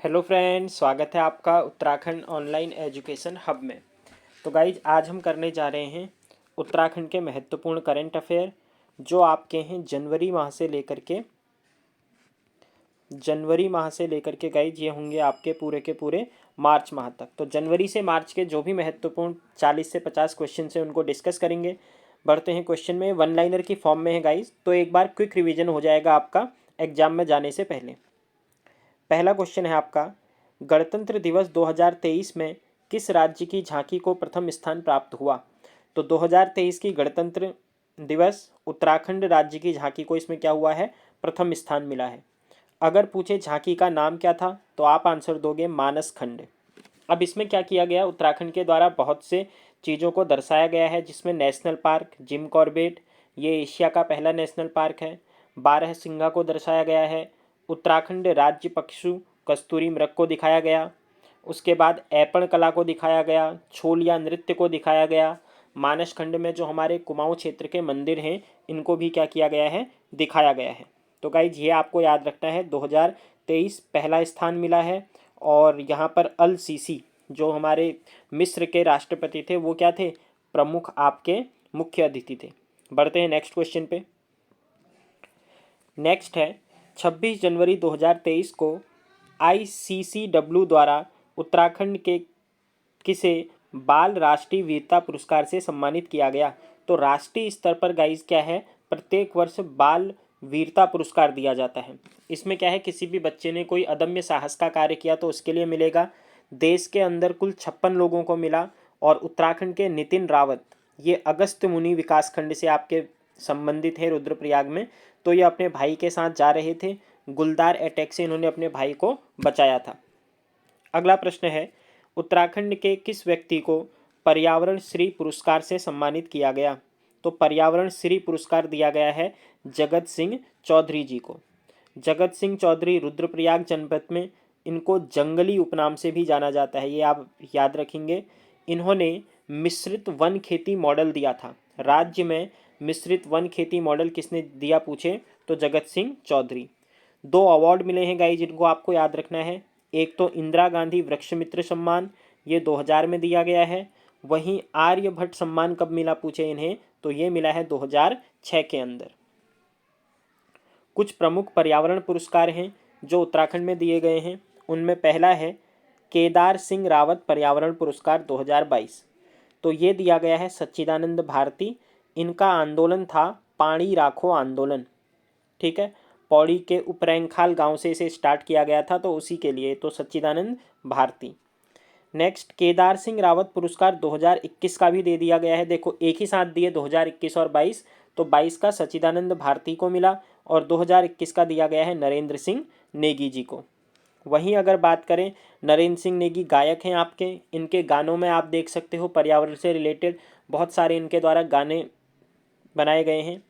Hello friends, स्वागत है आपका उत्तराखंड ऑनलाइन एजुकेशन हब में। तो गाइज आज हम करने जा रहे हैं उत्तराखंड के महत्वपूर्ण करंट अफेयर जो आपके हैं जनवरी माह से लेकर के गाइज ये होंगे आपके पूरे के पूरे मार्च माह तक। तो जनवरी से मार्च के जो भी महत्वपूर्ण 40 से 50 क्वेश्चन हैं उनको डिस्कस करेंगे। बढ़ते हैं क्वेश्चन में, वन लाइनर की फॉर्म में है गाइज, तो एक बार क्विक रिवीजन हो जाएगा आपका एग्जाम में जाने से पहले। पहला क्वेश्चन है आपका, गणतंत्र दिवस 2023 में किस राज्य की झांकी को प्रथम स्थान प्राप्त हुआ? तो 2023 की गणतंत्र दिवस उत्तराखंड राज्य की झांकी को इसमें क्या हुआ है, प्रथम स्थान मिला है। अगर पूछे झांकी का नाम क्या था तो आप आंसर दोगे मानस खंड। अब इसमें क्या किया गया, उत्तराखंड के द्वारा बहुत से चीज़ों को दर्शाया गया है, जिसमें नेशनल पार्क जिम कॉर्बेट, ये एशिया का पहला नेशनल पार्क है। बारहसिंगा को दर्शाया गया है। उत्तराखंड राज्य पशु कस्तूरी मृग को दिखाया गया। उसके बाद ऐपण कला को दिखाया गया, छोलिया नृत्य को दिखाया गया। मानस खंड में जो हमारे कुमाऊं क्षेत्र के मंदिर हैं इनको भी क्या किया गया है, दिखाया गया है। तो गाइज ये आपको याद रखना है, 2023 पहला स्थान मिला है। और यहाँ पर अल सीसी जो हमारे मिस्र के राष्ट्रपति थे वो क्या थे, प्रमुख आपके मुख्य अतिथि थे। बढ़ते हैं नेक्स्ट क्वेश्चन पे। नेक्स्ट है, 26 जनवरी 2023 को ICCW द्वारा उत्तराखंड के किसे बाल राष्ट्रीय वीरता पुरस्कार से सम्मानित किया गया? तो राष्ट्रीय स्तर पर गाइज क्या है, प्रत्येक वर्ष बाल वीरता पुरस्कार दिया जाता है। इसमें क्या है, किसी भी बच्चे ने कोई अदम्य साहस का कार्य किया तो उसके लिए मिलेगा। देश के अंदर कुल 56 लोगों को मिला। और उत्तराखंड के नितिन रावत, ये अगस्त मुनि विकास खंड से आपके संबंधित है रुद्रप्रयाग में। तो ये अपने भाई के साथ जा रहे थे, गुलदार अटैक से इन्होंने अपने भाई को बचाया था। अगला प्रश्न है, उत्तराखंड के किस व्यक्ति को पर्यावरण श्री पुरस्कार से सम्मानित किया गया? तो पर्यावरण श्री पुरस्कार दिया गया है जगत सिंह चौधरी जी को। जगत सिंह चौधरी रुद्रप्रयाग जनपद में, इनको जंगली उपनाम से भी जाना जाता है, ये आप याद रखेंगे। इन्होंने मिश्रित वन खेती मॉडल दिया था। राज्य में मिश्रित वन खेती मॉडल किसने दिया पूछे तो जगत सिंह चौधरी। 2 अवार्ड मिले हैं गाइज, जिनको आपको याद रखना है। एक तो इंदिरा गांधी वृक्ष मित्र सम्मान, ये 2000 में दिया गया है। वहीं आर्यभट्ट सम्मान कब मिला पूछे इन्हें, तो ये मिला है 2006 के अंदर। कुछ प्रमुख पर्यावरण पुरस्कार हैं जो उत्तराखंड में दिए गए हैं। उनमें पहला है केदार सिंह रावत पर्यावरण पुरस्कार 2022। तो ये दिया गया है सच्चिदानंद भारती। इनका आंदोलन था पानी राखो आंदोलन, ठीक है। पौड़ी के उपरैंखाल गांव से इसे स्टार्ट किया गया था, तो उसी के लिए तो सच्चिदानंद भारती। नेक्स्ट, केदार सिंह रावत पुरस्कार 2021 का भी दे दिया गया है। देखो एक ही साथ दिए 2021 और 22, तो 22 का सच्चिदानंद भारती को मिला और 2021 का दिया गया है नरेंद्र सिंह नेगी जी को। वहीं अगर बात करें, नरेंद्र सिंह नेगी गायक हैं आपके, इनके गानों में आप देख सकते हो पर्यावरण से रिलेटेड बहुत सारे इनके द्वारा गाने बनाए गए हैं।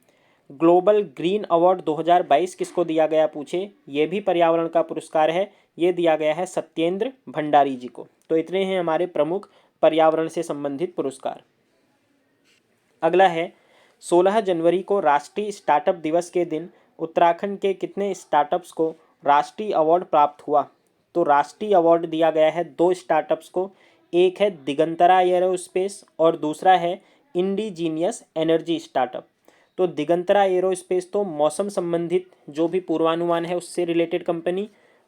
ग्लोबल ग्रीन अवार्ड 2022 किसको दिया गया पूछे, ये भी पर्यावरण का पुरस्कार है, ये दिया गया है सत्येंद्र भंडारी जी को। तो इतने हैं हमारे प्रमुख पर्यावरण से संबंधित पुरस्कार। अगला है, 16 जनवरी को राष्ट्रीय स्टार्टअप दिवस के दिन उत्तराखंड के कितने स्टार्टअप्स को राष्ट्रीय अवार्ड प्राप्त हुआ? तो राष्ट्रीय अवार्ड दिया गया है 2 स्टार्टअप्स को। एक है दिगंतरा एरोस्पेस और दूसरा है इंडिजीनियस एनर्जी स्टार्टअप। तो दिगंतरा एरोस्पेस तो मौसम संबंधित जो भी पूर्वानुमान है उससे रिलेटेड कंपनी,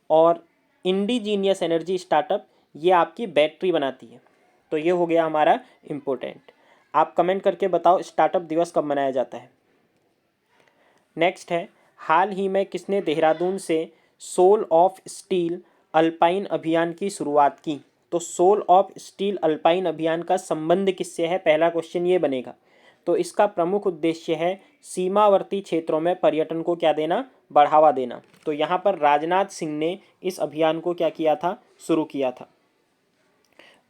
और इंडिजीनियस एनर्जी स्टार्टअप ये आपकी बैटरी बनाती है। तो ये हो गया हमारा इम्पोर्टेंट। आप कमेंट करके बताओ स्टार्टअप दिवस कब मनाया जाता है। नेक्स्ट है, हाल ही में किसने देहरादून से सोल ऑफ स्टील अल्पाइन अभियान की शुरुआत की? तो सोल ऑफ स्टील अल्पाइन अभियान का संबंध किससे है, पहला क्वेश्चन ये बनेगा। तो इसका प्रमुख उद्देश्य है सीमावर्ती क्षेत्रों में पर्यटन को क्या देना, बढ़ावा देना। तो यहाँ पर राजनाथ सिंह ने इस अभियान को क्या किया था, शुरू किया था।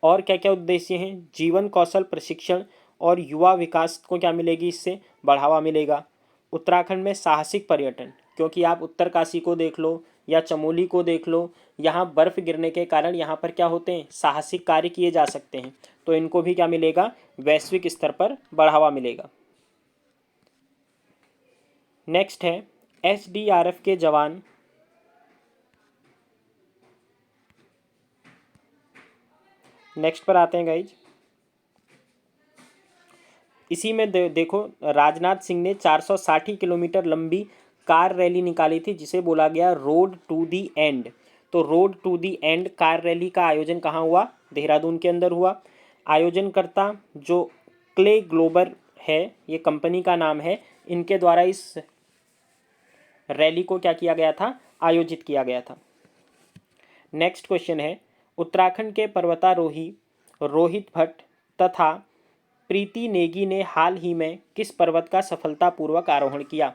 और क्या क्या उद्देश्य हैं, जीवन कौशल प्रशिक्षण और युवा विकास को क्या मिलेगी, इससे बढ़ावा मिलेगा। उत्तराखंड में साहसिक पर्यटन, क्योंकि आप उत्तरकाशी को देख लो या चमोली को देख लो, यहाँ बर्फ़ गिरने के कारण यहाँ पर क्या होते हैं, साहसिक कार्य किए जा सकते हैं। तो इनको भी क्या मिलेगा, वैश्विक स्तर पर बढ़ावा मिलेगा। नेक्स्ट है, SDRF के जवान नेक्स्ट पर आते हैं गाइज। इसी में देखो राजनाथ सिंह ने 460 किलोमीटर लंबी कार रैली निकाली थी जिसे बोला गया रोड टू दी एंड। तो road to the end car rally का आयोजन कहाँ हुआ? देहरादून के अंदर हुआ। आयोजनकर्ता जो क्ले ग्लोबल है, ये कंपनी का नाम है, इनके द्वारा इस रैली को क्या किया गया था? आयोजित किया गया था। नेक्स्ट क्वेश्चन है, उत्तराखंड के पर्वतारोही रोहित भट्ट तथा प्रीति नेगी ने हाल ही में किस पर्वत का सफलतापूर्वक आरोहण किया?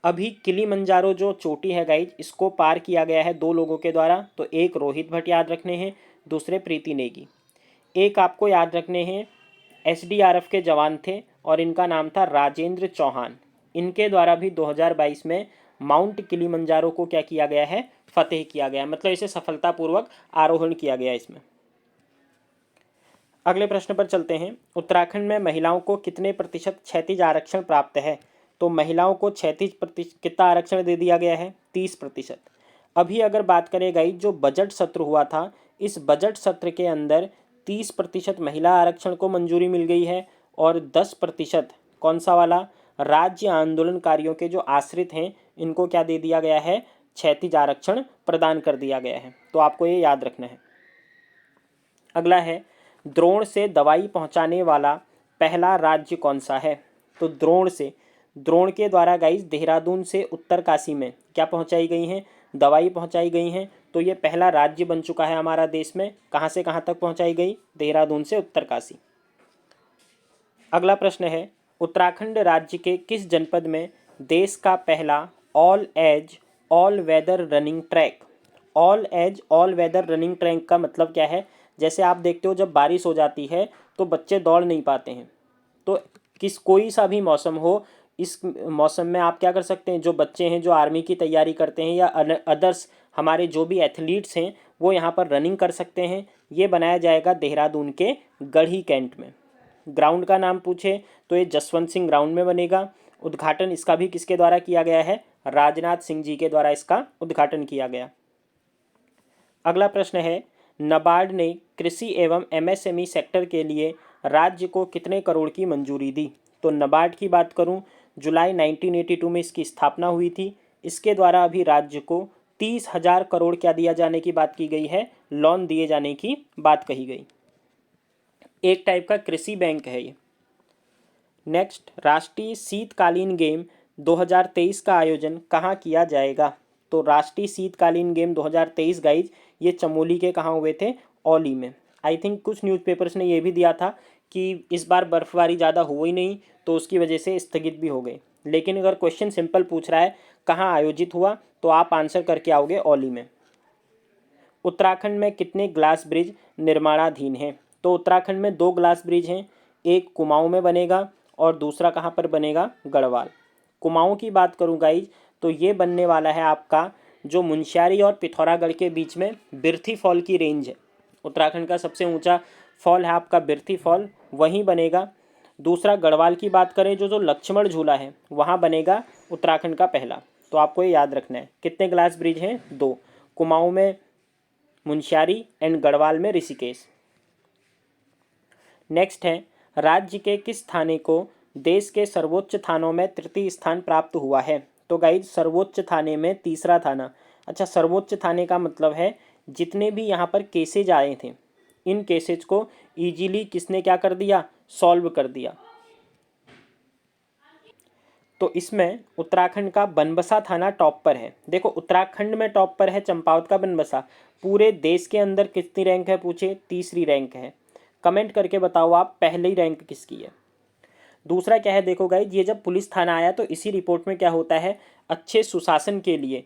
अभी किलिमंजारो जो चोटी है गाइज, इसको पार किया गया है 2 लोगों के द्वारा। तो एक रोहित भट्ट याद रखने हैं, दूसरे प्रीति नेगी। एक आपको याद रखने हैं, एसडीआरएफ के जवान थे और इनका नाम था राजेंद्र चौहान। इनके द्वारा भी 2022 में माउंट किलिमंजारो को क्या किया गया है? फतेह किया गया, मतलब इसे सफलतापूर्वक आरोहण किया गया इसमें। अगले प्रश्न पर चलते हैं। उत्तराखंड में महिलाओं को कितने प्रतिशत क्षैतिज आरक्षण प्राप्त है? तो महिलाओं को क्षैतिज कितना आरक्षण दे दिया गया है? 30%। अभी अगर बात करें गाइस, जो बजट सत्र हुआ था, इस बजट सत्र के अंदर 30% महिला आरक्षण को मंजूरी मिल गई है और 10% कौन सा वाला? राज्य आंदोलनकारियों के जो आश्रित हैं इनको क्या दे दिया गया है? क्षैतिज आरक्षण प्रदान कर दिया गया है। तो आपको ये याद रखना है। अगला है, द्रोण से दवाई पहुंचाने वाला पहला राज्य कौन सा है? तो द्रोण के द्वारा गाइस देहरादून से उत्तरकाशी में क्या पहुंचाई गई हैं? दवाई पहुंचाई गई हैं। तो ये पहला राज्य बन चुका है हमारा देश में। कहां से कहां तक पहुंचाई गई? देहरादून से उत्तरकाशी। अगला प्रश्न है, उत्तराखंड राज्य के किस जनपद में देश का पहला all age all weather running track? All age all weather running track का मतलब क्या है? जैसे आप देखते हो जब बारिश हो जाती है तो बच्चे दौड़ नहीं पाते हैं, तो कोई सा भी मौसम हो, इस मौसम में आप क्या कर सकते हैं? जो बच्चे हैं जो आर्मी की तैयारी करते हैं या अदर्स हमारे जो भी एथलीट्स हैं वो यहाँ पर रनिंग कर सकते हैं। ये बनाया जाएगा देहरादून के गढ़ी कैंट में। ग्राउंड का नाम पूछे तो ये जसवंत सिंह ग्राउंड में बनेगा। उद्घाटन इसका भी किसके द्वारा किया गया है? राजनाथ सिंह जी के द्वारा इसका उद्घाटन किया गया। अगला प्रश्न है, नाबार्ड ने कृषि एवं एमएसएमई सेक्टर के लिए राज्य को कितने करोड़ की मंजूरी दी? तो नाबार्ड की बात करूं, जुलाई 1982 में इसकी स्थापना हुई थी। इसके द्वारा अभी राज्य को 30,000 करोड़ क्या दिया जाने की बात की गई है? लोन दिए जाने की बात कही गई। एक टाइप का कृषि बैंक है ये। नेक्स्ट, राष्ट्रीय शीतकालीन गेम 2023 का आयोजन कहाँ किया जाएगा? तो राष्ट्रीय शीतकालीन गेम 2023 गाइज ये चमोली के कहाँ हुए थे? औली में। आई थिंक कुछ न्यूज़पेपर्स ने ये भी दिया था कि इस बार बर्फबारी ज़्यादा हो ही नहीं तो उसकी वजह से स्थगित भी हो गए। लेकिन अगर क्वेश्चन सिंपल पूछ रहा है कहाँ आयोजित हुआ, तो आप आंसर करके आओगे औली में। उत्तराखंड में कितने ग्लास ब्रिज निर्माणाधीन हैं? तो उत्तराखंड में 2 ग्लास ब्रिज हैं, एक कुमाऊं में बनेगा और दूसरा कहाँ पर बनेगा? गढ़वाल। कुमाऊं की बात करूँ गाइज तो ये बनने वाला है आपका जो मुनस्यारी और पिथौरागढ़ के बीच में बिरथी फॉल की रेंज है। उत्तराखंड का सबसे ऊंचा फॉल है आपका बिरथी फॉल, वहीं बनेगा। दूसरा गढ़वाल की बात करें जो लक्ष्मण झूला है वहाँ बनेगा उत्तराखंड का पहला। तो आपको ये याद रखना है। कितने ग्लास ब्रिज हैं? 2, कुमाऊं में मुनस्यारी एंड गढ़वाल में ऋषिकेश। नेक्स्ट है, राज्य के किस थाने को देश के सर्वोच्च थानों में तृतीय स्थान प्राप्त हुआ है? तो गाइज सर्वोच्च थाने में तीसरा थाना। अच्छा, सर्वोच्च थाने का मतलब है जितने भी यहाँ पर केसेज आए थे इन केसेज को इजीली किसने क्या कर दिया? सॉल्व कर दिया। तो इसमें उत्तराखंड का बनबसा थाना टॉप पर है। देखो उत्तराखंड में टॉप पर है चंपावत का बनबसा। पूरे देश के अंदर कितनी रैंक है पूछे? तीसरी रैंक है। कमेंट करके बताओ आप पहली रैंक किसकी है। दूसरा क्या है, देखो गाइज ये जब पुलिस थाना आया तो इसी रिपोर्ट में क्या होता है, अच्छे सुशासन के लिए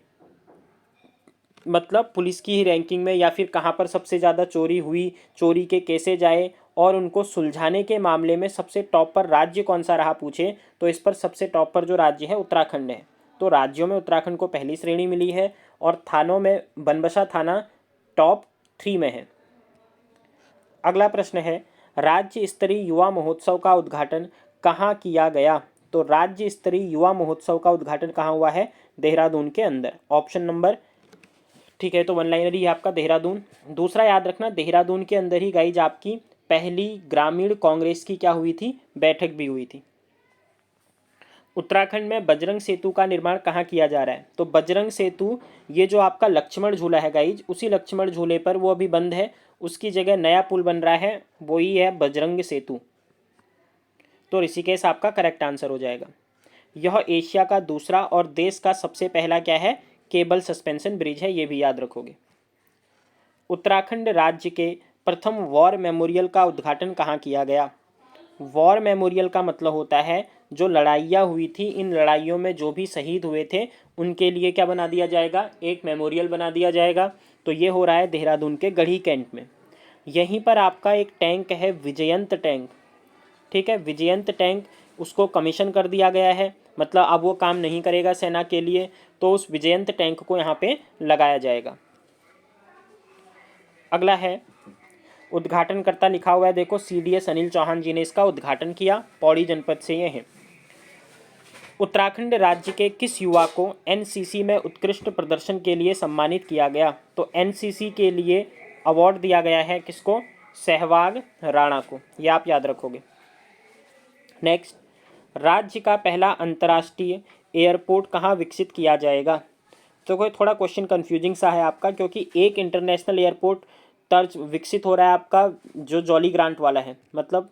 मतलब पुलिस की ही रैंकिंग में या फिर कहाँ पर सबसे ज़्यादा चोरी हुई, चोरी के केसेज आए और उनको सुलझाने के मामले में सबसे टॉप पर राज्य कौन सा रहा पूछे तो इस पर सबसे टॉप पर जो राज्य है उत्तराखंड है। तो राज्यों में उत्तराखंड को पहली श्रेणी मिली है और थानों में बनबसा थाना टॉप 3 में है। अगला प्रश्न है, राज्य स्तरीय युवा महोत्सव का उद्घाटन कहाँ किया गया? तो राज्य स्तरीय युवा महोत्सव का उद्घाटन कहाँ हुआ है? देहरादून के अंदर। ऑप्शन नंबर ठीक है, तो वन लाइनर ही है आपका देहरादून। दूसरा याद रखना, देहरादून के अंदर ही गाइज आपकी पहली ग्रामीण कांग्रेस की क्या हुई थी, बैठक भी हुई थी। उत्तराखंड में बजरंग सेतु का निर्माण कहाँ किया जा रहा है, तो बजरंग सेतु ये जो आपका लक्ष्मण झूला है गाइज, उसी लक्ष्मण झूले पर वो अभी बंद है, उसकी जगह नया पुल बन रहा है, वो ही है बजरंग सेतु। तो ऋषिकेश आपका करेक्ट आंसर हो जाएगा। यह एशिया का दूसरा और देश का सबसे पहला क्या है, केबल सस्पेंशन ब्रिज है, ये भी याद रखोगे। उत्तराखंड राज्य के प्रथम वॉर मेमोरियल का उद्घाटन कहाँ किया गया। वॉर मेमोरियल का मतलब होता है जो लड़ाइयाँ हुई थी, इन लड़ाइयों में जो भी शहीद हुए थे उनके लिए क्या बना दिया जाएगा, एक मेमोरियल बना दिया जाएगा। तो ये हो रहा है देहरादून के गढ़ी कैंट में। यहीं पर आपका एक टैंक है विजयंत टैंक, ठीक है, विजयंत टैंक उसको कमीशन कर दिया गया है, मतलब अब वो काम नहीं करेगा सेना के लिए, तो उस विजयंत टैंक को यहाँ पे लगाया जाएगा। अगला है उद्घाटनकर्ता लिखा हुआ है, देखो CDS अनिल चौहान जी ने इसका उद्घाटन किया, पौड़ी जनपद से ये हैं। उत्तराखंड राज्य के किस युवा को NCC में उत्कृष्ट प्रदर्शन के लिए सम्मानित किया गया, तो NCC के लिए अवार्ड दिया गया है किसको, सहवाग राणा को, ये आप याद रखोगे। नेक्स्ट, राज्य का पहला अंतर्राष्ट्रीय एयरपोर्ट कहाँ विकसित किया जाएगा। तो कोई थोड़ा क्वेश्चन कंफ्यूजिंग सा है आपका, क्योंकि एक इंटरनेशनल एयरपोर्ट तर्ज विकसित हो रहा है आपका जो जॉली ग्रांट वाला है, मतलब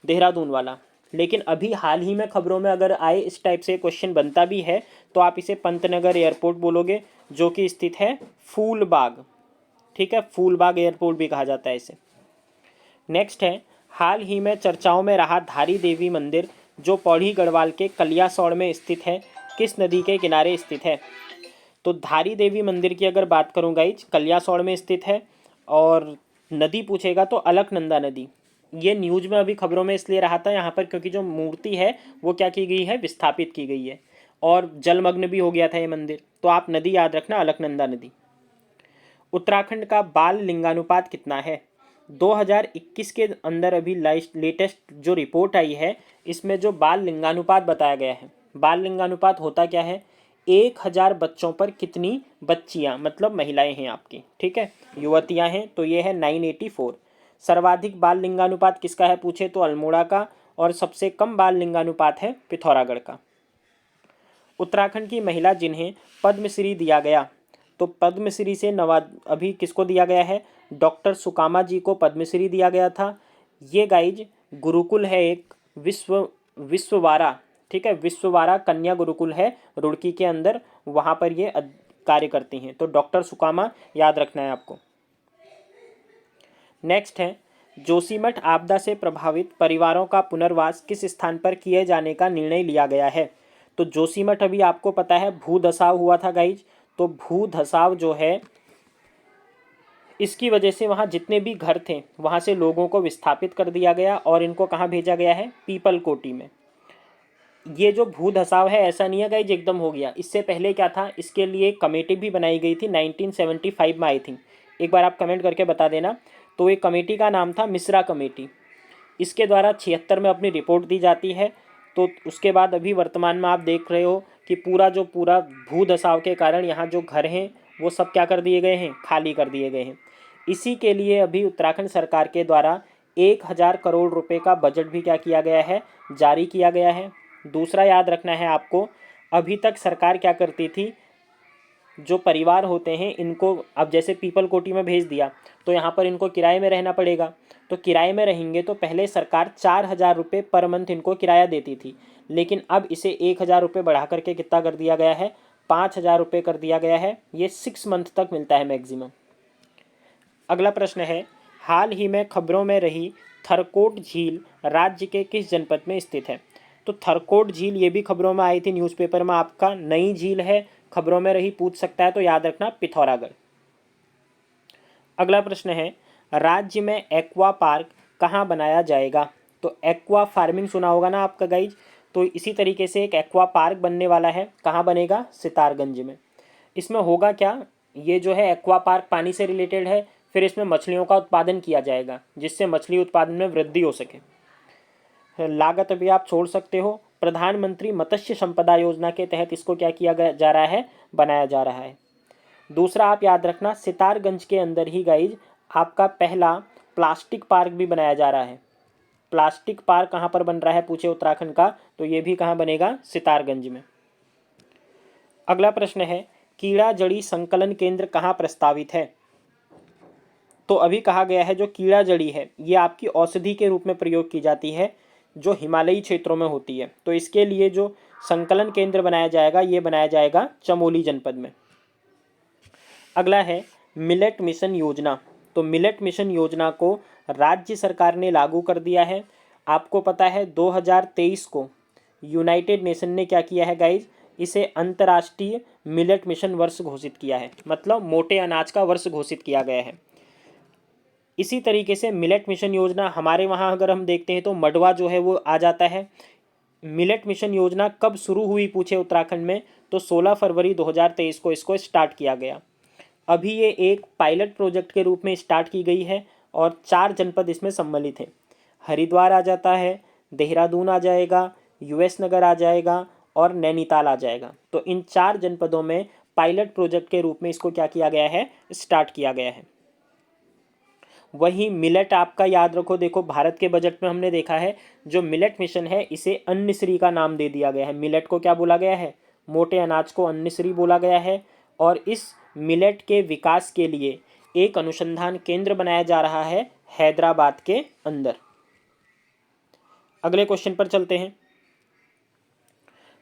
देहरादून वाला, लेकिन अभी हाल ही में खबरों में अगर आए इस टाइप से क्वेश्चन बनता भी है तो आप इसे पंतनगर एयरपोर्ट बोलोगे, जो कि स्थित है फूलबाग, ठीक है, फूलबाग एयरपोर्ट भी कहा जाता है इसे। नेक्स्ट है, हाल ही में चर्चाओं में रहा धारी देवी मंदिर जो पौड़ी गढ़वाल के कलियासौड़ में स्थित है, किस नदी के किनारे स्थित है। तो धारी देवी मंदिर की अगर बात करूँ गाइज, कलियासौड़ में स्थित है, और नदी पूछेगा तो अलकनंदा नदी। ये न्यूज में अभी खबरों में इसलिए रहा था यहाँ पर क्योंकि जो मूर्ति है वो क्या की गई है, विस्थापित की गई है, और जलमग्न भी हो गया था ये मंदिर, तो आप नदी याद रखना, अलकनंदा नदी। उत्तराखंड का बाल लिंगानुपात कितना है। 2021 के अंदर अभी लेटेस्ट जो रिपोर्ट आई है इसमें जो बाल लिंगानुपात बताया गया है, बाल लिंगानुपात होता क्या है, 1000 बच्चों पर कितनी बच्चियां, मतलब महिलाएं हैं आपकी, ठीक है, युवतियां हैं, तो ये है 984। सर्वाधिक बाल लिंगानुपात किसका है पूछे तो अल्मोड़ा का, और सबसे कम बाल लिंगानुपात है पिथौरागढ़ का। उत्तराखंड की महिला जिन्हें पद्मश्री दिया गया, तो पद्मश्री से अभी किसको दिया गया है, डॉक्टर सुकामा जी को पद्मश्री दिया गया था। ये गाइज गुरुकुल है एक, विश्ववारा, ठीक है, विश्ववारा कन्या गुरुकुल है रुड़की के अंदर, वहाँ पर ये कार्य करती हैं, तो डॉक्टर सुकामा याद रखना है आपको। नेक्स्ट है, जोशीमठ आपदा से प्रभावित परिवारों का पुनर्वास किस स्थान पर किए जाने का निर्णय लिया गया है। तो जोशीमठ अभी आपको पता है भू धसाव हुआ था गाइज, तो भू धसाव जो है इसकी वजह से वहाँ जितने भी घर थे वहाँ से लोगों को विस्थापित कर दिया गया और इनको कहाँ भेजा गया है, पीपल कोटी में। ये जो भू धसाव है ऐसा नहीं है गाइज एकदम हो गया, इससे पहले क्या था, इसके लिए कमेटी भी बनाई गई थी 1975 में आई थिंक, एक बार आप कमेंट करके बता देना। तो एक कमेटी का नाम था मिश्रा कमेटी, इसके द्वारा 76 में अपनी रिपोर्ट दी जाती है। तो उसके बाद अभी वर्तमान में आप देख रहे हो कि पूरा भू धसाव के कारण यहाँ जो घर हैं वो सब क्या कर दिए गए हैं, खाली कर दिए गए हैं। इसी के लिए अभी उत्तराखंड सरकार के द्वारा 1000 करोड़ रुपए का बजट भी क्या किया गया है, जारी किया गया है। दूसरा याद रखना है आपको, अभी तक सरकार क्या करती थी, जो परिवार होते हैं इनको अब जैसे पीपल कोटी में भेज दिया तो यहाँ पर इनको किराए में रहना पड़ेगा, तो किराए में रहेंगे तो पहले सरकार 4000 रुपये पर मंथ इनको किराया देती थी, लेकिन अब इसे 1000 रुपये बढ़ा करके कितना कर दिया गया है, 5000 रुपये कर दिया गया है। ये 6 मंथ तक मिलता है मैक्सिमम। अगला प्रश्न है, हाल ही में खबरों में रही थरकोट झील राज्य के किस जनपद में स्थित है। तो थरकोट झील ये भी खबरों में आई थी न्यूज़पेपर में, आपका नई झील है, खबरों में रही, पूछ सकता है, तो याद रखना पिथौरागढ़। अगला प्रश्न है, राज्य में एक्वा पार्क कहाँ बनाया जाएगा। तो एक्वा फार्मिंग सुना होगा ना आपका गाइज, तो इसी तरीके से एक एक्वा पार्क बनने वाला है, कहाँ बनेगा, सितारगंज में। इसमें होगा क्या, ये जो है एक्वा पार्क पानी से रिलेटेड है, फिर इसमें मछलियों का उत्पादन किया जाएगा जिससे मछली उत्पादन में वृद्धि हो सके। लागत अभी आप छोड़ सकते हो, प्रधानमंत्री मत्स्य संपदा योजना के तहत इसको क्या किया जा रहा है, बनाया जा रहा है। दूसरा आप याद रखना, सितारगंज के अंदर ही गाइज आपका पहला प्लास्टिक पार्क भी बनाया जा रहा है। प्लास्टिक पार्क कहाँ पर बन रहा है पूछे उत्तराखंड का, तो ये भी कहाँ बनेगा, सितारगंज में। अगला प्रश्न है, कीड़ा जड़ी संकलन केंद्र कहाँ प्रस्तावित है। तो अभी कहा गया है जो कीड़ा जड़ी है ये आपकी औषधि के रूप में प्रयोग की जाती है जो हिमालयी क्षेत्रों में होती है। तो इसके लिए जो संकलन केंद्र बनाया जाएगा ये बनाया जाएगा चमोली जनपद में। अगला है मिलेट मिशन योजना। तो मिलेट मिशन योजना को राज्य सरकार ने लागू कर दिया है। आपको पता है 2023 को यूनाइटेड नेशन ने क्या किया है गाइज, इसे अंतर्राष्ट्रीय मिलेट मिशन वर्ष घोषित किया है, मतलब मोटे अनाज का वर्ष घोषित किया गया है। इसी तरीके से मिलेट मिशन योजना हमारे वहाँ अगर हम देखते हैं तो मडवा जो है वो आ जाता है। मिलेट मिशन योजना कब शुरू हुई पूछे उत्तराखंड में, तो 16 फरवरी 2023 को इसको स्टार्ट किया गया। अभी ये एक पायलट प्रोजेक्ट के रूप में स्टार्ट की गई है और 4 जनपद इसमें सम्मिलित हैं। हरिद्वार आ जाता है, देहरादून आ जाएगा, यूएस नगर आ जाएगा और नैनीताल आ जाएगा। तो इन 4 जनपदों में पायलट प्रोजेक्ट के रूप में इसको क्या किया गया है, स्टार्ट किया गया है। वही मिलेट आपका याद रखो, देखो भारत के बजट में हमने देखा है जो मिलेट मिशन है इसे अन्न श्री का नाम दे दिया गया है। मिलेट को क्या बोला गया है, मोटे अनाज को अन्न श्री बोला गया है। और इस मिलेट के विकास के लिए एक अनुसंधान केंद्र बनाया जा रहा है हैदराबाद के अंदर। अगले क्वेश्चन पर चलते हैं,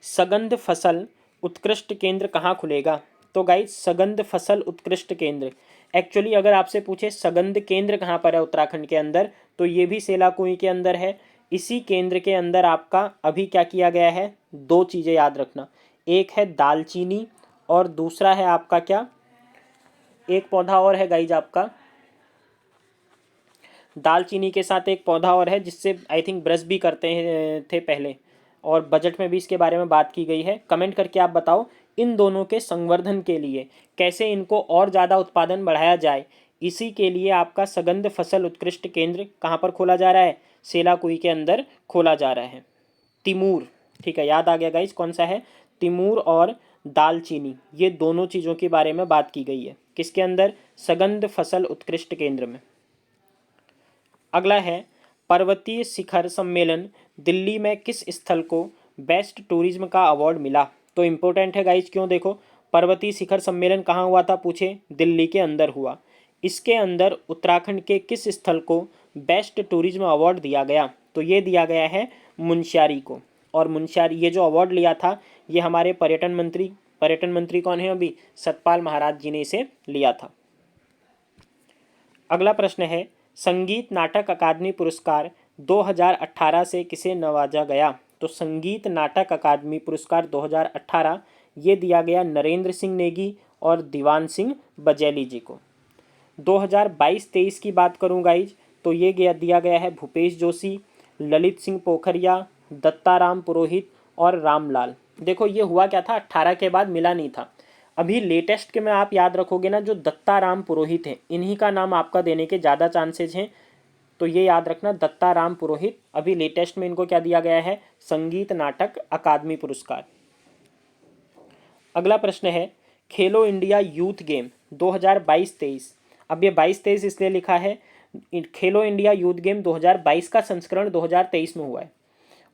सगंध फसल उत्कृष्ट केंद्र कहाँ खुलेगा। तो गाइस सगंध फसल उत्कृष्ट केंद्र एक्चुअली अगर आपसे पूछे सगंध केंद्र कहाँ पर है उत्तराखंड के अंदर, तो ये भी सेलाकुई के अंदर है। इसी केंद्र के अंदर आपका अभी क्या किया गया है, 2 चीज़ें याद रखना, एक है दालचीनी और दूसरा है आपका क्या, एक पौधा और है गाइज आपका, दालचीनी के साथ एक पौधा और है जिससे आई थिंक ब्रश भी करते थे पहले, और बजट में भी इसके बारे में बात की गई है। कमेंट करके आप बताओ इन दोनों के संवर्धन के लिए कैसे इनको और ज़्यादा उत्पादन बढ़ाया जाए, इसी के लिए आपका सगंध फसल उत्कृष्ट केंद्र कहाँ पर खोला जा रहा है, सेलाकुई के अंदर खोला जा रहा है। तिमूर, ठीक है याद आ गया गाइज कौन सा है, तिमूर और दालचीनी, ये दोनों चीज़ों के बारे में बात की गई है किसके अंदर, सगंध फसल उत्कृष्ट केंद्र में। अगला है पर्वतीय शिखर सम्मेलन दिल्ली में किस स्थल को बेस्ट टूरिज्म का अवार्ड मिला। तो इम्पोर्टेंट है गाइज, क्यों, देखो पर्वतीय शिखर सम्मेलन कहाँ हुआ था पूछे, दिल्ली के अंदर हुआ। इसके अंदर उत्तराखंड के किस स्थल को बेस्ट टूरिज्म अवार्ड दिया गया, तो ये दिया गया है मुनस्यारी को। और मुनस्यारी ये जो अवार्ड लिया था ये हमारे पर्यटन मंत्री कौन है अभी, सतपाल महाराज जी ने इसे लिया था। अगला प्रश्न है, संगीत नाटक अकादमी पुरस्कार 2018 से किसे नवाजा गया। तो संगीत नाटक अकादमी पुरस्कार 2018 ये दिया गया नरेंद्र सिंह नेगी और दीवान सिंह बजेली जी को। 2022-23 की बात करूँ गाइज, तो ये दिया गया है भूपेश जोशी, ललित सिंह पोखरिया, दत्ताराम पुरोहित और रामलाल। देखो ये हुआ क्या था, 18 के बाद मिला नहीं था। अभी लेटेस्ट के में आप याद रखोगे ना, जो दत्ताराम पुरोहित हैं इन्हीं का नाम आपका देने के ज़्यादा चांसेज हैं। तो ये याद रखना दत्ताराम पुरोहित, अभी लेटेस्ट में इनको क्या दिया गया है, संगीत नाटक अकादमी पुरस्कार। अगला प्रश्न है, खेलो इंडिया यूथ गेम 2022-23। अब ये 22-23 इसलिए लिखा है, खेलो इंडिया यूथ गेम 2022 का संस्करण 2023 में हुआ है।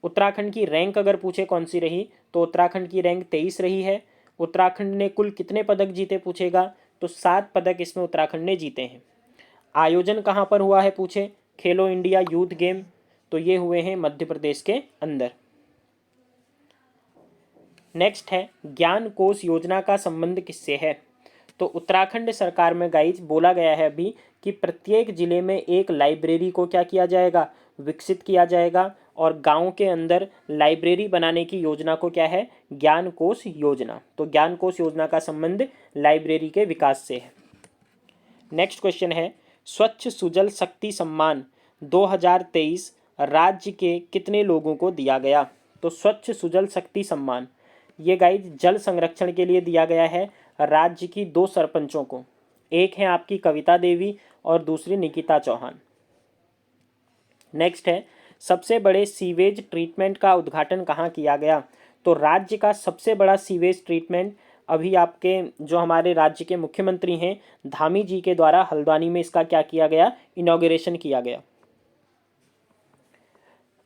उत्तराखंड की रैंक अगर पूछे कौन सी रही, तो उत्तराखंड की रैंक 23 रही है। उत्तराखंड ने कुल कितने पदक जीते पूछेगा, तो 7 पदक इसमें उत्तराखंड ने जीते हैं। आयोजन कहाँ पर हुआ है पूछे, खेलो इंडिया यूथ गेम, तो ये हुए हैं मध्य प्रदेश के अंदर। नेक्स्ट है, ज्ञान कोश योजना का संबंध किससे है। तो उत्तराखंड सरकार में गाइज बोला गया है अभी कि प्रत्येक जिले में एक लाइब्रेरी को क्या किया जाएगा, विकसित किया जाएगा, और गांव के अंदर लाइब्रेरी बनाने की योजना को क्या है, ज्ञान कोश योजना। तो ज्ञान कोश योजना का संबंध लाइब्रेरी के विकास से है। नेक्स्ट क्वेश्चन है, स्वच्छ सुजल शक्ति सम्मान 2023 राज्य के कितने लोगों को दिया गया। तो स्वच्छ सुजल शक्ति सम्मान ये गाइज जल संरक्षण के लिए दिया गया है राज्य की 2 सरपंचों को, एक है आपकी कविता देवी और दूसरी निकिता चौहान। नेक्स्ट है, सबसे बड़े सीवेज ट्रीटमेंट का उद्घाटन कहाँ किया गया। तो राज्य का सबसे बड़ा सीवेज ट्रीटमेंट अभी आपके जो हमारे राज्य के मुख्यमंत्री हैं धामी जी के द्वारा हल्द्वानी में इसका क्या किया गया, इनॉग्रेशन किया गया।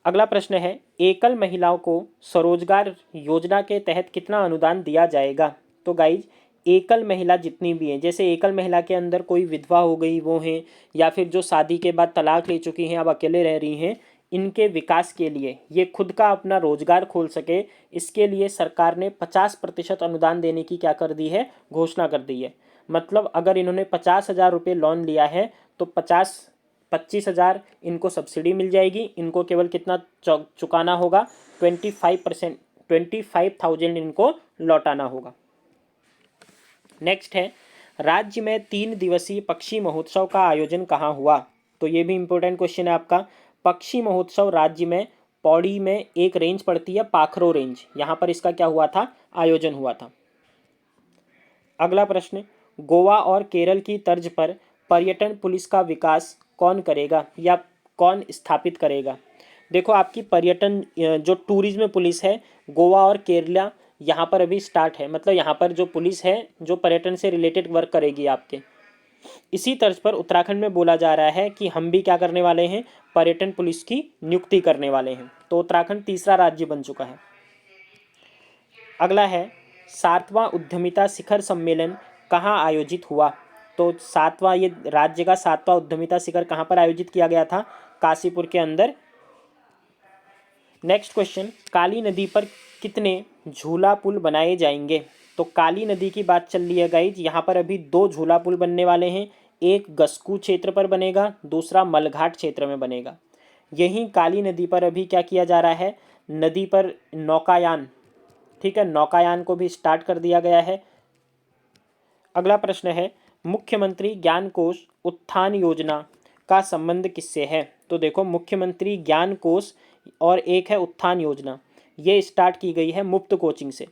अगला प्रश्न है, एकल महिलाओं को स्वरोजगार योजना के तहत कितना अनुदान दिया जाएगा। तो गाइज एकल महिला जितनी भी हैं, जैसे एकल महिला के अंदर कोई विधवा हो गई वो हैं, या फिर जो शादी के बाद तलाक ले चुकी हैं अब अकेले रह रही हैं, इनके विकास के लिए ये खुद का अपना रोजगार खोल सके, इसके लिए सरकार ने 50% अनुदान देने की क्या कर दी है, घोषणा कर दी है। मतलब अगर इन्होंने 50,000 रुपये लोन लिया है तो 25,000 इनको सब्सिडी मिल जाएगी। इनको केवल कितना चुकाना होगा, 25%, 25,000 इनको लौटाना होगा। नेक्स्ट है, राज्य में 3 दिवसीय पक्षी महोत्सव का आयोजन कहाँ हुआ। तो ये भी इंपॉर्टेंट क्वेश्चन है आपका। पक्षी महोत्सव राज्य में पौड़ी में एक रेंज पड़ती है, पाखरो रेंज, यहाँ पर इसका क्या हुआ था, आयोजन हुआ था। अगला प्रश्न, गोवा और केरल की तर्ज पर पर्यटन पुलिस का विकास कौन करेगा या कौन स्थापित करेगा। देखो आपकी पर्यटन जो टूरिज्म पुलिस है गोवा और केरला यहाँ पर अभी स्टार्ट है, मतलब यहाँ पर जो पुलिस है जो पर्यटन से रिलेटेड वर्क करेगी आपके। इसी तर्ज पर उत्तराखंड में बोला जा रहा है कि हम भी क्या करने वाले हैं, पर्यटन पुलिस की नियुक्ति करने वाले हैं। तो उत्तराखंड तीसरा राज्य बन चुका है। अगला है, 7वां उद्यमिता शिखर सम्मेलन कहाँ आयोजित हुआ। तो 7वां ये राज्य का 7वां उद्यमिता शिखर कहाँ पर आयोजित किया गया था, काशीपुर के अंदर। नेक्स्ट क्वेश्चन, काली नदी पर कितने झूला पुल बनाए जाएंगे। तो काली नदी की बात चल रही है गाइज, यहाँ पर अभी 2 झूला पुल बनने वाले हैं, एक गस्कू क्षेत्र पर बनेगा, दूसरा मलघाट क्षेत्र में बनेगा। यहीं काली नदी पर अभी क्या किया जा रहा है, नदी पर नौकायान, ठीक है, नौकायान को भी स्टार्ट कर दिया गया है। अगला प्रश्न है, मुख्यमंत्री ज्ञान कोष उत्थान योजना का संबंध किससे है। तो देखो मुख्यमंत्री ज्ञान कोष और एक है उत्थान योजना, ये स्टार्ट की गई है मुफ्त कोचिंग से।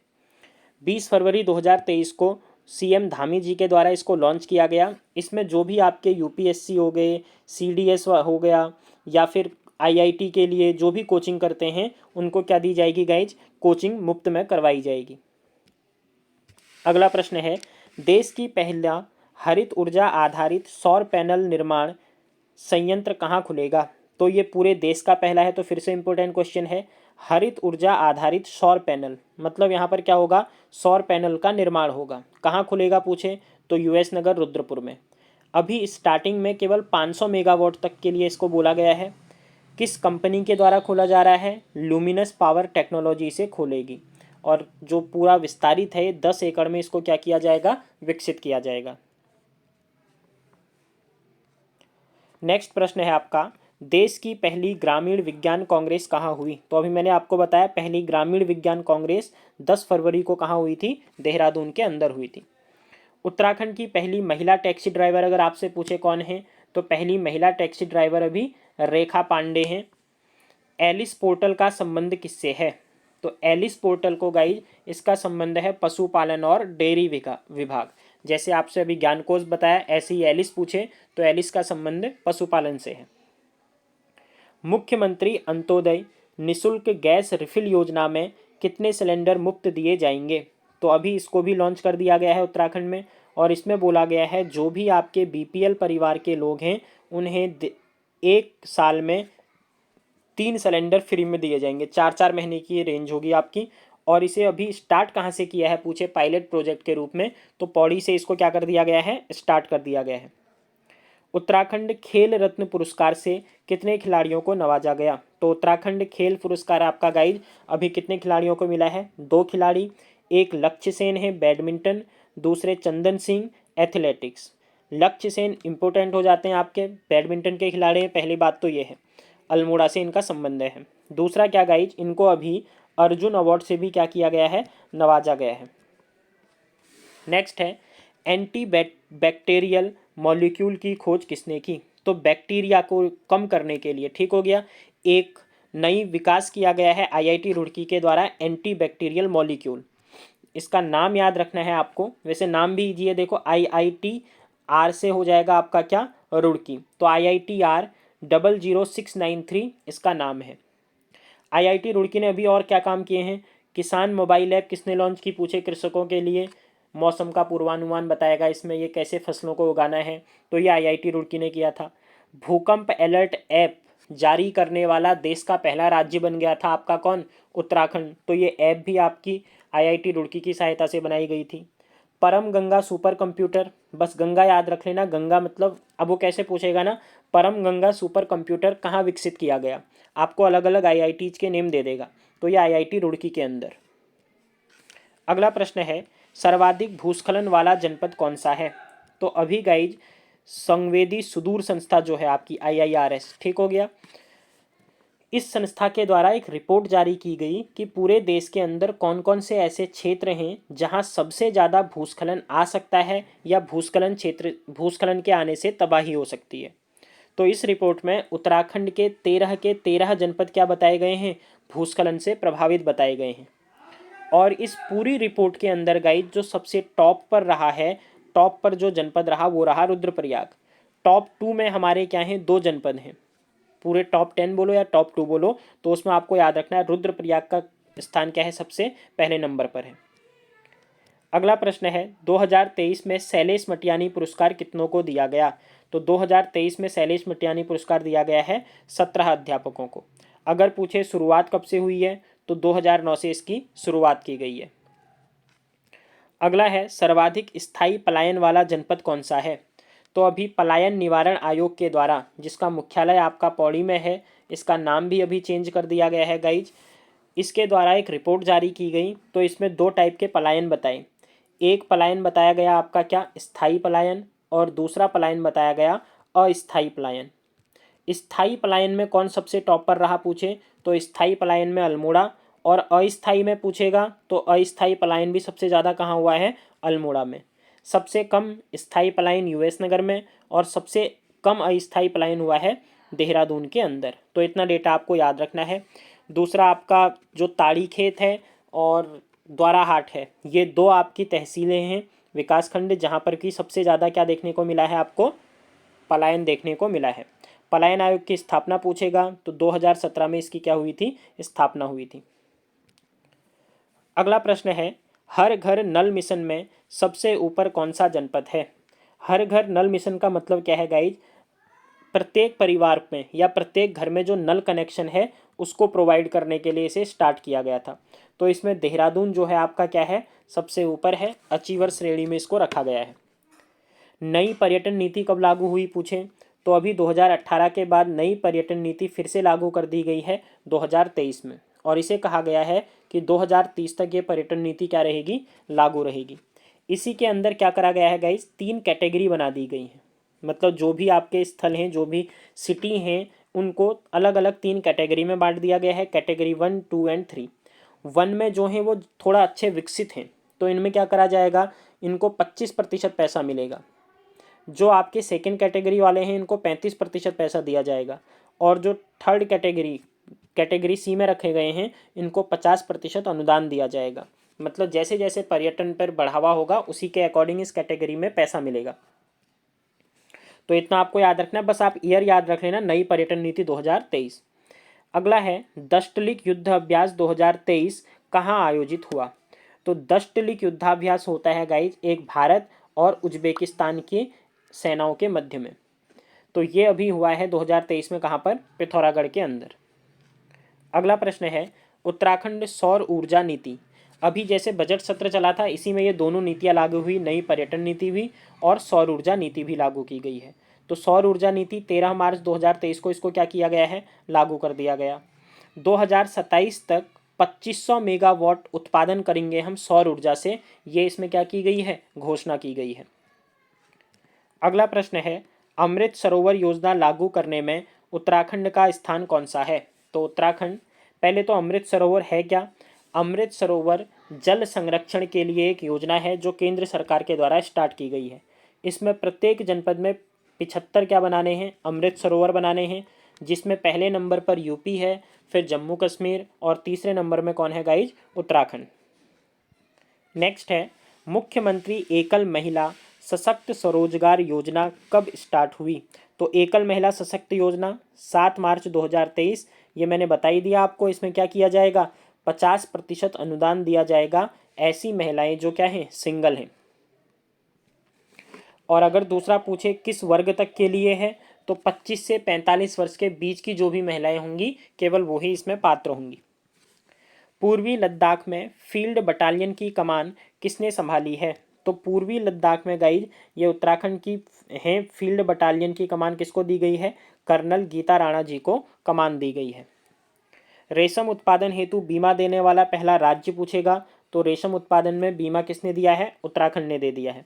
20 फरवरी 2023 को सीएम धामी जी के द्वारा इसको लॉन्च किया गया। इसमें जो भी आपके यूपीएससी हो गए, सीडीएस हो गया, या फिर आईआईटी के लिए जो भी कोचिंग करते हैं उनको क्या दी जाएगी गाइज, कोचिंग मुफ्त में करवाई जाएगी। अगला प्रश्न है, देश की पहला हरित ऊर्जा आधारित सौर पैनल निर्माण संयंत्र कहाँ खुलेगा। तो ये पूरे देश का पहला है, तो फिर से इंपॉर्टेंट क्वेश्चन है। हरित ऊर्जा आधारित सौर पैनल मतलब यहाँ पर क्या होगा, सौर पैनल का निर्माण होगा। कहाँ खुलेगा पूछे तो यूएस नगर रुद्रपुर में। अभी स्टार्टिंग में केवल 500 मेगावाट तक के लिए इसको बोला गया है। किस कंपनी के द्वारा खोला जा रहा है, लुमिनस पावर टेक्नोलॉजी से खोलेगी। और जो पूरा विस्तारित है 10 एकड़ में इसको क्या किया जाएगा, विकसित किया जाएगा। नेक्स्ट प्रश्न है आपका, देश की पहली ग्रामीण विज्ञान कांग्रेस कहाँ हुई। तो अभी मैंने आपको बताया पहली ग्रामीण विज्ञान कांग्रेस 10 फरवरी को कहाँ हुई थी, देहरादून के अंदर हुई थी। उत्तराखंड की पहली महिला टैक्सी ड्राइवर अगर आपसे पूछे कौन है, तो पहली महिला टैक्सी ड्राइवर अभी रेखा पांडे हैं। एलिस पोर्टल का संबंध किससे है। तो एलिस पोर्टल को गाइज इसका संबंध है पशुपालन और डेयरी विभाग। जैसे आपसे अभी ज्ञानकोश बताया, ऐसे ही एलिस पूछे तो एलिस का संबंध पशुपालन से है। मुख्यमंत्री अंत्योदय निःशुल्क गैस रिफिल योजना में कितने सिलेंडर मुफ्त दिए जाएंगे। तो अभी इसको भी लॉन्च कर दिया गया है उत्तराखंड में, और इसमें बोला गया है जो भी आपके बीपीएल परिवार के लोग हैं उन्हें 1 साल में 3 सिलेंडर फ्री में दिए जाएंगे। 4-4 महीने की रेंज होगी आपकी। और इसे अभी स्टार्ट कहाँ से किया है पूछे, पायलट प्रोजेक्ट के रूप में, तो पौड़ी से इसको क्या कर दिया गया है, स्टार्ट कर दिया गया है। उत्तराखंड खेल रत्न पुरस्कार से कितने खिलाड़ियों को नवाजा गया। तो उत्तराखंड खेल पुरस्कार आपका गाइड अभी कितने खिलाड़ियों को मिला है, 2 खिलाड़ी। एक लक्ष्य सेन है बैडमिंटन, दूसरे चंदन सिंह एथलेटिक्स। लक्ष्य सेन इंपॉर्टेंट हो जाते हैं आपके, बैडमिंटन के खिलाड़ी हैं, पहली बात तो ये है, अल्मोड़ा से इनका संबंध है। दूसरा क्या गाइज, इनको अभी अर्जुन अवार्ड से भी क्या किया गया है, नवाजा गया है। नेक्स्ट है, एंटी बैक्टीरियल मॉलिक्यूल की खोज किसने की। तो बैक्टीरिया को कम करने के लिए, ठीक हो गया, एक नई विकास किया गया है आईआईटी रुड़की के द्वारा, एंटी बैक्टीरियल मॉलिक्यूल। इसका नाम याद रखना है आपको, वैसे नाम भी इजी है, देखो आईआईटी आर से हो जाएगा आपका क्या, रुड़की। तो IITR 00693 इसका नाम है। आईआईटी रुड़की ने अभी और क्या काम किए हैं, किसान मोबाइल ऐप किसने लॉन्च की पूछे, कृषकों के लिए मौसम का पूर्वानुमान बताएगा इसमें, ये कैसे फसलों को उगाना है, तो ये आईआईटी रुड़की ने किया था। भूकंप अलर्ट ऐप जारी करने वाला देश का पहला राज्य बन गया था आपका कौन? उत्तराखंड। तो ये ऐप भी आपकी आईआईटी रुड़की की सहायता से बनाई गई थी। परम गंगा सुपर कंप्यूटर, बस गंगा याद रख लेना, गंगा मतलब अब वो कैसे पूछेगा ना, परम गंगा सुपर कंप्यूटर कहाँ विकसित किया गया, आपको अलग अलग आईआईटीज के नेम दे देगा, तो ये आईआईटी रुड़की के अंदर। अगला प्रश्न है, सर्वाधिक भूस्खलन वाला जनपद कौन सा है? तो अभी गाइज संवेदी सुदूर संस्था जो है आपकी IIRS, ठीक हो गया। इस संस्था के द्वारा एक रिपोर्ट जारी की गई कि पूरे देश के अंदर कौन कौन से ऐसे क्षेत्र हैं जहां सबसे ज़्यादा भूस्खलन आ सकता है या भूस्खलन के आने से तबाही हो सकती है। तो इस रिपोर्ट में उत्तराखंड के 13 जनपद क्या बताए गए हैं? भूस्खलन से प्रभावित बताए गए हैं। और इस पूरी रिपोर्ट के अंदर गाइड जो सबसे टॉप पर रहा है, टॉप पर जो जनपद रहा वो रहा रुद्रप्रयाग। टॉप 2 में हमारे क्या हैं? 2 जनपद हैं। पूरे टॉप 10 बोलो या टॉप 2 बोलो, तो उसमें आपको याद रखना है रुद्रप्रयाग का स्थान क्या है? सबसे पहले नंबर पर है। अगला प्रश्न है, 2023 में शैलेश मटियानी पुरस्कार कितनों को दिया गया? तो 2023 में शैलेश मटियानी पुरस्कार दिया गया है 17 अध्यापकों को। अगर पूछे शुरुआत कब से हुई है, तो 2009 से इसकी शुरुआत की गई है। अगला है, सर्वाधिक स्थायी पलायन वाला जनपद कौन सा है? तो अभी पलायन निवारण आयोग के द्वारा, जिसका मुख्यालय आपका पौड़ी में है, इसका नाम भी अभी चेंज कर दिया गया है गाइज, इसके द्वारा एक रिपोर्ट जारी की गई। तो इसमें 2 टाइप के पलायन बताए। एक पलायन बताया गया आपका क्या? स्थायी पलायन, और दूसरा पलायन बताया गया अस्थायी पलायन। स्थायी पलायन में कौन सबसे टॉप पर रहा पूछे, तो स्थायी पलायन में अल्मोड़ा, और अस्थायी में पूछेगा तो अस्थायी पलायन भी सबसे ज़्यादा कहाँ हुआ है? अल्मोड़ा में। सबसे कम स्थायी पलायन US नगर में, और सबसे कम अस्थायी पलायन हुआ है देहरादून के अंदर। तो इतना डेटा आपको याद रखना है। दूसरा आपका जो ताड़ी खेत है और द्वाराहाट है, ये 2 आपकी तहसीलें हैं, विकासखंड, जहाँ पर कि सबसे ज़्यादा क्या देखने को मिला है आपको? पलायन देखने को मिला है। पलायन आयोग की स्थापना पूछेगा तो 2017 में इसकी क्या हुई थी? स्थापना हुई थी। अगला प्रश्न है, हर घर नल मिशन में सबसे ऊपर कौन सा जनपद है? हर घर नल मिशन का मतलब क्या है गाइज? प्रत्येक परिवार में या प्रत्येक घर में जो नल कनेक्शन है उसको प्रोवाइड करने के लिए इसे स्टार्ट किया गया था। तो इसमें देहरादून जो है आपका क्या है? सबसे ऊपर है, अचीवर श्रेणी में इसको रखा गया है। नई पर्यटन नीति कब लागू हुई पूछे, तो अभी 2018 के बाद नई पर्यटन नीति फिर से लागू कर दी गई है 2023 में, और इसे कहा गया है कि 2030 तक ये पर्यटन नीति क्या रहेगी? लागू रहेगी। इसी के अंदर क्या करा गया है गाइस? 3 कैटेगरी बना दी गई हैं। मतलब जो भी आपके स्थल हैं, जो भी सिटी हैं, उनको अलग अलग 3 कैटेगरी में बांट दिया गया है। Category 1, 2 and 3। 1 में जो हैं वो थोड़ा अच्छे विकसित हैं, तो इनमें क्या करा जाएगा? इनको 25% पैसा मिलेगा। जो आपके सेकंड कैटेगरी वाले हैं इनको 35% पैसा दिया जाएगा, और जो थर्ड कैटेगरी C में रखे गए हैं इनको 50% अनुदान दिया जाएगा। मतलब जैसे जैसे पर्यटन पर बढ़ावा होगा उसी के अकॉर्डिंग इस कैटेगरी में पैसा मिलेगा। तो इतना आपको याद रखना है, बस आप ईयर याद रख लेना, नई पर्यटन नीति 2023। अगला है, दष्टलिक युद्ध अभ्यास 2023 कहाँ आयोजित हुआ? तो दष्टलिक युद्धाभ्यास होता है गाइज एक भारत और उज्बेकिस्तान की सेनाओं के मध्य में। तो ये अभी हुआ है 2023 में, कहाँ पर? पिथौरागढ़ के अंदर। अगला प्रश्न है, उत्तराखंड सौर ऊर्जा नीति, अभी जैसे बजट सत्र चला था इसी में ये दोनों नीतियाँ लागू हुई, नई पर्यटन नीति भी और सौर ऊर्जा नीति भी लागू की गई है। तो सौर ऊर्जा नीति 13 मार्च 2023 को इसको क्या किया गया है? लागू कर दिया गया। 2027 तक 2500 मेगावाट उत्पादन करेंगे हम सौर ऊर्जा से, ये इसमें क्या की गई है? घोषणा की गई है। अगला प्रश्न है, अमृत सरोवर योजना लागू करने में उत्तराखंड का स्थान कौन सा है? तो उत्तराखंड, पहले तो अमृत सरोवर है क्या? अमृत सरोवर जल संरक्षण के लिए एक योजना है जो केंद्र सरकार के द्वारा स्टार्ट की गई है। इसमें प्रत्येक जनपद में 75 क्या बनाने हैं? अमृत सरोवर बनाने हैं, जिसमें पहले नंबर पर यूपी है, फिर जम्मू कश्मीर, और तीसरे नंबर में कौन है गाइज? उत्तराखंड। नेक्स्ट है, मुख्यमंत्री एकल महिला सशक्त स्वरोजगार योजना कब स्टार्ट हुई? तो एकल महिला सशक्त योजना 7 मार्च 2023, ये मैंने बता ही दिया आपको। इसमें क्या किया जाएगा? 50% अनुदान दिया जाएगा ऐसी महिलाएं जो क्या हैं? सिंगल हैं। और अगर दूसरा पूछे किस वर्ग तक के लिए है, तो 25 से 45 वर्ष के बीच की जो भी महिलाएं होंगी केवल वो ही इसमें पात्र होंगी। पूर्वी लद्दाख में फील्ड बटालियन की कमान किसने संभाली है? तो पूर्वी लद्दाख में गाइज ये उत्तराखंड की है, फील्ड बटालियन की कमान किसको दी गई है? कर्नल गीता राणा जी को कमान दी गई है। रेशम उत्पादन हेतु बीमा देने वाला पहला राज्य पूछेगा, तो रेशम उत्पादन में बीमा किसने दिया है? उत्तराखंड ने दे दिया है।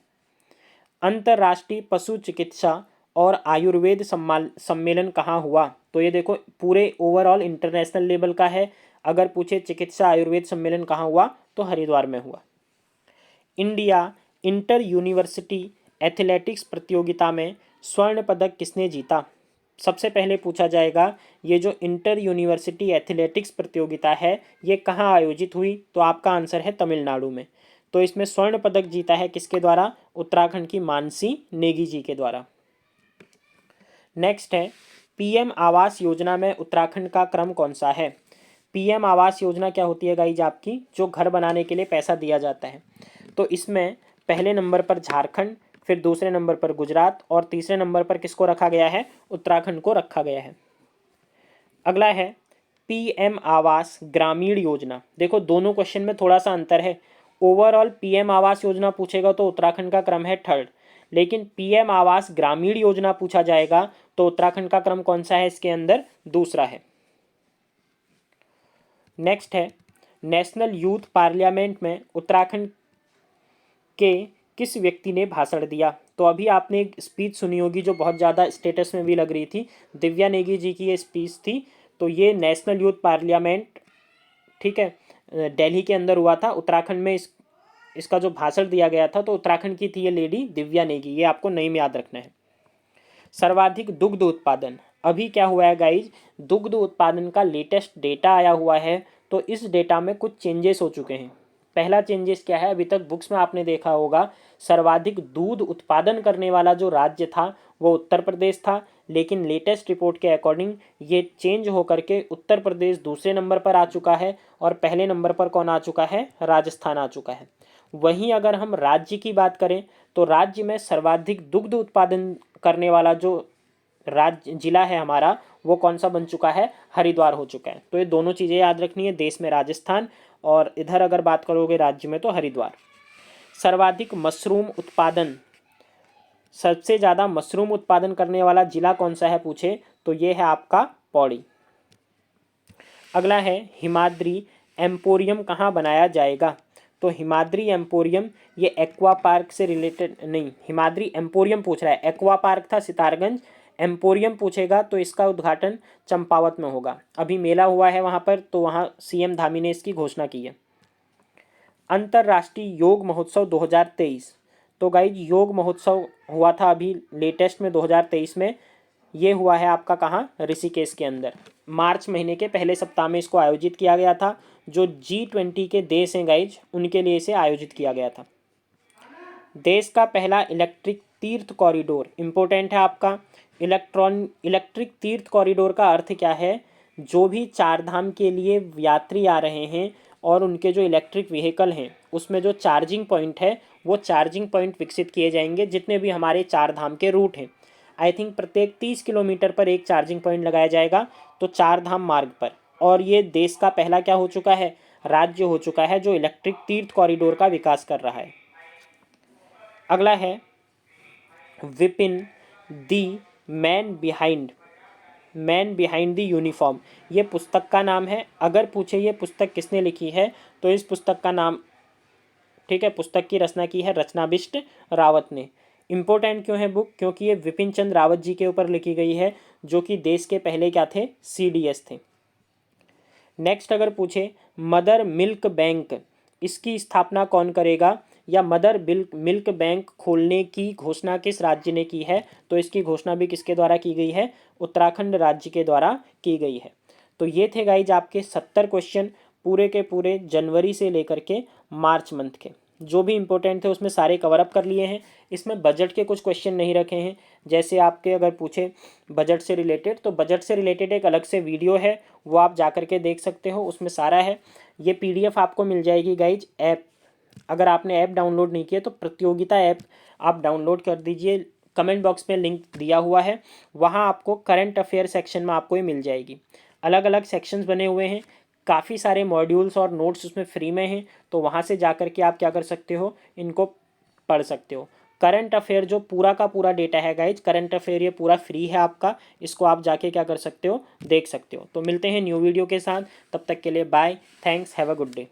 अंतर्राष्ट्रीय पशु चिकित्सा और आयुर्वेद सम्मेलन कहाँ हुआ? तो ये देखो पूरे ओवरऑल इंटरनेशनल लेवल का है। अगर पूछे चिकित्सा आयुर्वेद सम्मेलन कहाँ हुआ, तो हरिद्वार में हुआ। इंडिया इंटर यूनिवर्सिटी एथलेटिक्स प्रतियोगिता में स्वर्ण पदक किसने जीता? सबसे पहले पूछा जाएगा ये जो इंटर यूनिवर्सिटी एथलेटिक्स प्रतियोगिता है ये कहाँ आयोजित हुई? तो आपका आंसर है तमिलनाडु में। तो इसमें स्वर्ण पदक जीता है किसके द्वारा? उत्तराखंड की मानसी नेगी जी के द्वारा। नेक्स्ट है पीएम आवास योजना में उत्तराखंड का क्रम कौन सा है? पीएम आवास योजना क्या होती है गाइज? आपकी जो घर बनाने के लिए पैसा दिया जाता है। तो इसमें पहले नंबर पर झारखंड, फिर दूसरे नंबर पर गुजरात और तीसरे नंबर पर किसको रखा गया है? उत्तराखंड को रखा गया है। अगला है पीएम आवास ग्रामीण योजना। देखो दोनों क्वेश्चन में थोड़ा सा अंतर है। ओवरऑल पीएम आवास योजना पूछेगा तो उत्तराखंड का क्रम है थर्ड, लेकिन पीएम आवास ग्रामीण योजना पूछा जाएगा तो उत्तराखंड का क्रम कौन सा है इसके अंदर? दूसरा है। नेक्स्ट है नेशनल यूथ पार्लियामेंट में उत्तराखंड के किस व्यक्ति ने भाषण दिया? तो अभी आपने एक स्पीच सुनी होगी जो बहुत ज़्यादा स्टेटस में भी लग रही थी, दिव्या नेगी जी की ये स्पीच थी। तो ये नेशनल यूथ पार्लियामेंट, ठीक है, दिल्ली के अंदर हुआ था। उत्तराखंड में इसका जो भाषण दिया गया था तो उत्तराखंड की थी ये लेडी दिव्या नेगी, ये आपको नेम याद रखना है। सर्वाधिक दुग्ध उत्पादन, अभी क्या हुआ है गाइज? दुग्ध उत्पादन का लेटेस्ट डेटा आया हुआ है, तो इस डेटा में कुछ चेंजेस हो चुके हैं। पहला चेंजेस क्या है? अभी तक बुक्स में आपने देखा होगा सर्वाधिक दूध उत्पादन करने वाला जो राज्य था वो उत्तर प्रदेश था, लेकिन लेटेस्ट रिपोर्ट के अकॉर्डिंग ये चेंज होकर के उत्तर प्रदेश दूसरे नंबर पर आ चुका है और पहले नंबर पर कौन आ चुका है? राजस्थान आ चुका है। वहीं अगर हम राज्य की बात करें तो राज्य में सर्वाधिक दुग्ध उत्पादन करने वाला जो राज्य जिला है हमारा वो कौन सा बन चुका है? हरिद्वार हो चुका है। तो ये दोनों चीज़ें याद रखनी है, देश में राजस्थान और इधर अगर बात करोगे राज्य में तो हरिद्वार। सर्वाधिक मशरूम उत्पादन, सबसे ज़्यादा मशरूम उत्पादन करने वाला जिला कौन सा है पूछे तो ये है आपका पौड़ी। अगला है हिमाद्री एम्पोरियम कहाँ बनाया जाएगा? तो हिमाद्री एम्पोरियम ये एक्वा पार्क से रिलेटेड नहीं, हिमाद्री एम्पोरियम पूछ रहा है। एक्वा पार्क था सितारगंज, एम्पोरियम पूछेगा तो इसका उद्घाटन चंपावत में होगा। अभी मेला हुआ है वहाँ पर, तो वहाँ सीएम धामी ने इसकी घोषणा की है। अंतर्राष्ट्रीय योग महोत्सव 2023, तो गाइज योग महोत्सव हुआ था अभी लेटेस्ट में 2023 में। ये हुआ है आपका कहाँ? ऋषिकेश के अंदर। मार्च महीने के पहले सप्ताह में इसको आयोजित किया गया था। जो G20 के देश हैं गाइज उनके लिए इसे आयोजित किया गया था। देश का पहला इलेक्ट्रिक तीर्थ कॉरिडोर, इम्पोर्टेंट है आपका। इलेक्ट्रिक तीर्थ कॉरिडोर का अर्थ क्या है? जो भी चार धाम के लिए यात्री आ रहे हैं और उनके जो इलेक्ट्रिक व्हीकल हैं उसमें जो चार्जिंग पॉइंट है वो चार्जिंग पॉइंट विकसित किए जाएंगे जितने भी हमारे चार धाम के रूट हैं। आई थिंक प्रत्येक 30 किलोमीटर पर एक चार्जिंग पॉइंट लगाया जाएगा तो चार धाम मार्ग पर। और ये देश का पहला क्या हो चुका है? राज्य हो चुका है जो इलेक्ट्रिक तीर्थ कॉरिडोर का विकास कर रहा है। अगला है Vipin the man behind the uniform, ये पुस्तक का नाम है। अगर पूछे ये पुस्तक किसने लिखी है तो इस पुस्तक का नाम, ठीक है, पुस्तक की रचना की है रचनाबिष्ट रावत ने। इम्पोर्टेंट क्यों है बुक? क्योंकि ये विपिन चंद्र रावत जी के ऊपर लिखी गई है जो कि देश के पहले क्या थे? CDS थे। नेक्स्ट अगर पूछे मदर मिल्क बैंक, इसकी स्थापना कौन करेगा? या मदर मिल्क बैंक खोलने की घोषणा किस राज्य ने की है? तो इसकी घोषणा भी किसके द्वारा की गई है? उत्तराखंड राज्य के द्वारा की गई है। तो ये थे गाइज आपके 70 क्वेश्चन पूरे के पूरे जनवरी से लेकर के मार्च मंथ के। जो भी इंपॉर्टेंट थे उसमें सारे कवर अप कर लिए हैं। इसमें बजट के कुछ क्वेश्चन नहीं रखे हैं। जैसे आपके अगर पूछे बजट से रिलेटेड तो बजट से रिलेटेड एक अलग से वीडियो है, वो आप जा कर के देख सकते हो, उसमें सारा है। ये PDF आपको मिल जाएगी गाइज ऐप, अगर आपने ऐप डाउनलोड नहीं किया तो प्रतियोगिता ऐप आप डाउनलोड कर दीजिए। कमेंट बॉक्स में लिंक दिया हुआ है, वहाँ आपको करंट अफेयर सेक्शन में आपको ये मिल जाएगी। अलग अलग सेक्शंस बने हुए हैं, काफ़ी सारे मॉड्यूल्स और नोट्स उसमें फ्री में हैं, तो वहाँ से जा कर के आप क्या कर सकते हो, इनको पढ़ सकते हो। करंट अफेयर जो पूरा का पूरा डेटा है गाइज, करंट अफेयर ये पूरा फ्री है आपका, इसको आप जाके क्या कर सकते हो, देख सकते हो। तो मिलते हैं न्यू वीडियो के साथ, तब तक के लिए bye, thanks, have a good day.